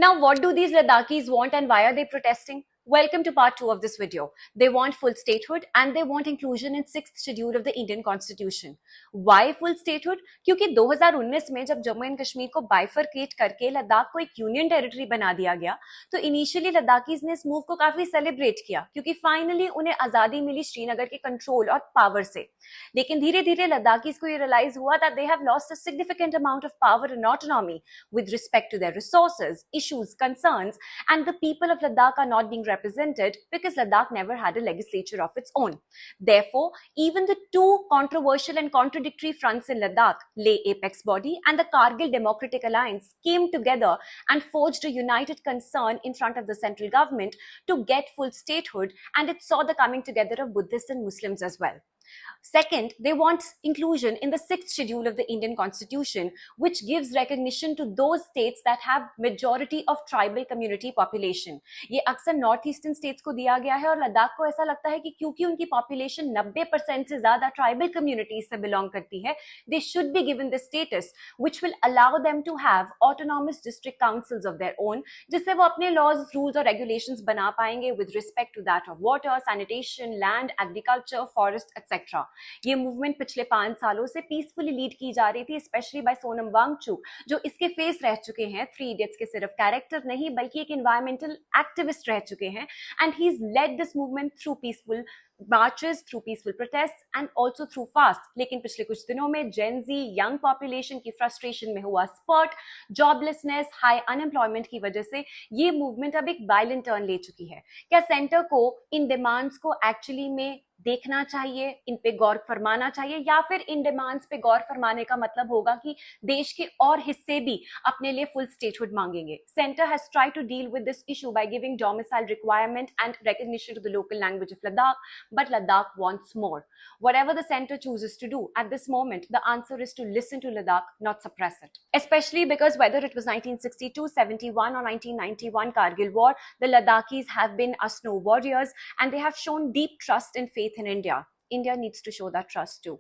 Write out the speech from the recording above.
Now, what do these Ladakis want and why are they protesting? Welcome to part 2 of this video. They want full statehood and they want inclusion in 6th schedule of the Indian Constitution. Why full statehood? क्योंकि 2019 में जब Jammu and Kashmir को bifurcate करके लद्दाख को एक union territory बना दिया गया तो इनिशियली लद्दाखीज ने इस मूव को काफी सेलिब्रेट किया क्योंकि फाइनली उन्हें आजादी मिली श्रीनगर के कंट्रोल और पावर से। लेकिन धीरे धीरे लद्दाखीज को ये रियलाइज हुआ that they have lost a significant amount of power and autonomy with respect to their resources, issues, concerns, and the people of Ladakh are not being represented because Ladakh never had a legislature of its own. Therefore, even the two controversial and contradictory fronts in Ladakh, Leh Apex Body and the Kargil Democratic Alliance, came together and forged a united concern in front of the central government to get full statehood, and it saw the coming together of Buddhists and Muslims as well. Second, they want inclusion in the 6th schedule of the Indian Constitution, which gives recognition to those states that have majority of tribal community population. ये अक्सर north eastern states को दिया गया है और लद्दाख को ऐसा लगता है कि क्योंकि उनकी पॉपुलेशन 90% से ज्यादा ट्राइबल कम्युनिटीज से बिलोंग करती है, they should be given this status, which will allow them to have autonomous district councils of their own, जिससे वो अपने laws, rules और regulations बना पाएंगे with respect to that of water, sanitation, land, agriculture, forest, etc. ये movement पिछले 5 सालों से पीसफुली लीड की जा रही थी, स्पेशली बाय सोनम वांगचुक, जो इसके फेस रह चुके हैं। 3 इडियट्स के सिर्फ कैरेक्टर नहीं बल्कि एक एनवायरमेंटल एक्टिविस्ट रह चुके हैं, and he is led this movement through peaceful marches, through peaceful protests and also through fast. लेकिन पिछले कुछ दिनों में Gen Z young population की frustration में हुआ spurt, joblessness, high unemployment की वजह से ये movement अब एक violent turn ले चुकी है। क्या सेंटर को इन डिमांड्स को एक्चुअली में देखना चाहिए, इन पे गौर फरमाना चाहिए, या फिर इन डिमांड्स पे गौर फरमाने का मतलब होगा कि देश के और हिस्से भी अपने लिए फुल स्टेटहुड मांगेंगे? Centre has tried to deal with this issue by giving domicile requirement and recognition to the local language of Ladakh, but Ladakh wants more. Whatever the center chooses to do at this moment, the answer is to listen to Ladakh, not suppress it. Especially because whether it was 1962, 71 or 1991 Kargil war, the Ladakhis have been our snow warriors and they have shown deep trust and faith in India. India needs to show that trust too.